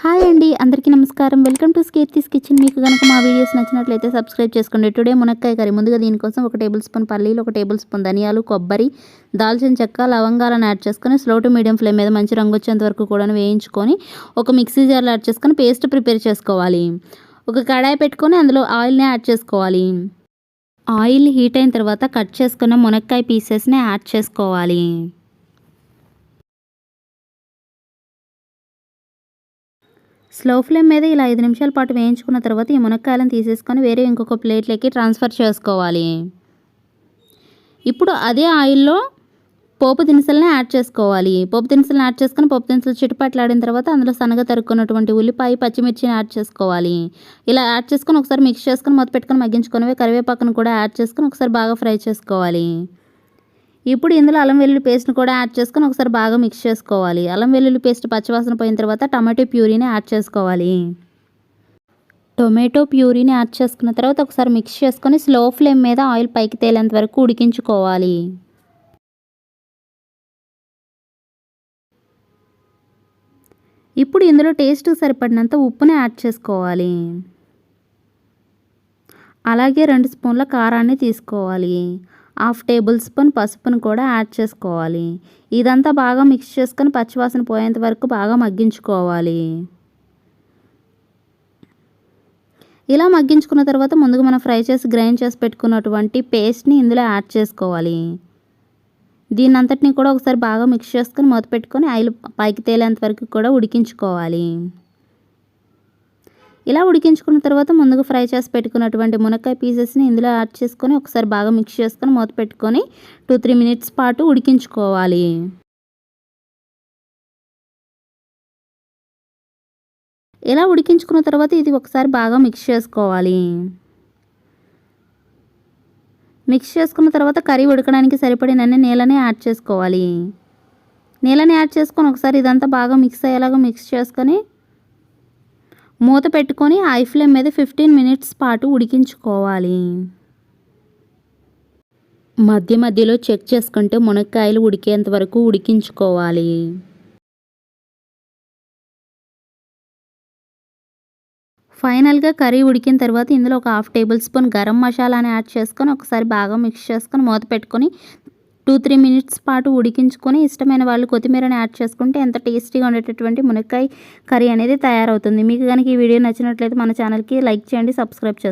Hi అండి, అందరికీ నమస్కారం. Welcome to Keerthi's kitchen. మీకు కనుక మా వీడియోస్ నచ్చినట్లయితే సబ్స్క్రైబ్ చేసుకోండి. టుడే మునక్కాయ కర్రీ. ముందుగా దీనికోసం 1 టేబుల్ స్పూన్ పల్లీలు, 1 టేబుల్ స్పూన్ ధనియాలు, కొబ్బరి, దాల్చిన చెక్క, లవంగాలను యాడ్ చేసుకొని స్లో టు మీడియం ఫ్లేమ్ మీద మంచి రంగు వచ్చేంత వరకు కూడా వేయించుకొని ఒక మిక్సీ జార్లో యాడ్ చేసుకొని పేస్ట్ ప్రిపేర్ చేసుకోవాలి. ఒక కడాయి పెట్టుకొని అందులో ఆయిల్ని యాడ్ చేసుకోవాలి. ఆయిల్ హీట్ అయిన తర్వాత కట్ చేసుకున్న మునక్కాయ పీసెస్ని యాడ్ చేసుకోవాలి. స్లో ఫ్లేమ్ మీద ఇలా 5 నిమిషాల పాటు వేయించుకున్న తర్వాత ఈ మునక్కాయలను తీసేసుకొని వేరే ఇంకొక ప్లేట్లోకి ట్రాన్స్ఫర్ చేసుకోవాలి. ఇప్పుడు అదే ఆయిల్లో పోపు దినుసులను యాడ్ చేసుకోవాలి. పోపు దినుసులను యాడ్ చేసుకొని పోపు దినుసులు చిటపట్లాడిన తర్వాత అందులో సన్నగా తరుక్కున్నటువంటి ఉల్లిపాయ, పచ్చిమిర్చిని యాడ్ చేసుకోవాలి. ఇలా యాడ్ చేసుకొని ఒకసారి మిక్స్ చేసుకొని మూత పెట్టుకొని మగ్గించుకొని కరివేపాకును కూడా యాడ్ చేసుకొని ఒకసారి బాగా ఫ్రై చేసుకోవాలి. ఇప్పుడు ఇందులో అల్లం వెల్లుల్లి పేస్ట్ని కూడా యాడ్ చేసుకొని ఒకసారి బాగా మిక్స్ చేసుకోవాలి. అల్లం వెల్లుల్లి పేస్ట్ పచ్చివాసన పోయిన తర్వాత టమాటో ప్యూరీని యాడ్ చేసుకోవాలి. టొమాటో ప్యూరీని యాడ్ చేసుకున్న తర్వాత ఒకసారి మిక్స్ చేసుకొని స్లో ఫ్లేమ్ మీద ఆయిల్ పైకి తేలేంత వరకు ఉడికించుకోవాలి. ఇప్పుడు ఇందులో టేస్ట్కి సరిపడినంత ఉప్పుని యాడ్ చేసుకోవాలి. అలాగే 2 స్పూన్ల కారాన్ని తీసుకోవాలి. 1/2 టేబుల్ స్పూన్ పసుపును కూడా యాడ్ చేసుకోవాలి. ఇదంతా బాగా మిక్స్ చేసుకొని పచ్చివాసన పోయేంత వరకు బాగా మగ్గించుకోవాలి. ఇలా మగ్గించుకున్న తర్వాత ముందుగా మనం ఫ్రై చేసి గ్రైండ్ చేసి పెట్టుకున్నటువంటి పేస్ట్ని ఇందులో యాడ్ చేసుకోవాలి. దీని అంతటిని కూడా ఒకసారి బాగా మిక్స్ చేసుకొని మూత పెట్టుకొని ఆయిల్ పైకి తేలేంత వరకు కూడా ఉడికించుకోవాలి. ఇలా ఉడికించుకున్న తర్వాత ముందుగా ఫ్రై చేసి పెట్టుకున్నటువంటి మునక్కాయ పీసెస్ని ఇందులో యాడ్ చేసుకొని ఒకసారి బాగా మిక్స్ చేసుకొని మూత పెట్టుకొని 2-3 మినిట్స్ పాటు ఉడికించుకోవాలి. ఇలా ఉడికించుకున్న తర్వాత ఇది ఒకసారి బాగా మిక్స్ చేసుకోవాలి. మిక్స్ చేసుకున్న తర్వాత కర్రీ ఉడకడానికి సరిపడినన్ని నీళ్ళని యాడ్ చేసుకోవాలి. నీళ్ళని యాడ్ చేసుకొని ఒకసారి ఇదంతా బాగా మిక్స్ అయ్యేలాగా మిక్స్ చేసుకొని మూత పెట్టుకొని హై ఫ్లేమ్ మీద 15 మినిట్స్ పాటు ఉడికించుకోవాలి. మధ్య మధ్యలో చెక్ చేసుకుంటూ మునక్కాయలు ఉడికేంత వరకు ఉడికించుకోవాలి. ఫైనల్గా కర్రీ ఉడికిన తర్వాత ఇందులో ఒక 1/2 టేబుల్ స్పూన్ గరం మసాలాని యాడ్ చేసుకొని ఒకసారి బాగా మిక్స్ చేసుకొని మూత పెట్టుకొని 2-3 మినిట్స్ పాటు ఉడికించుకొని ఇష్టమైన వాళ్ళు కొత్తిమీరని యాడ్ చేసుకుంటే ఎంత టేస్టీగా ఉండేటటువంటి మునక్కాయ కర్రీ అనేది తయారవుతుంది. మీకు కనుక ఈ వీడియో నచ్చినట్లయితే మన ఛానల్కి లైక్ చేయండి, సబ్స్క్రైబ్ చేసుకోండి.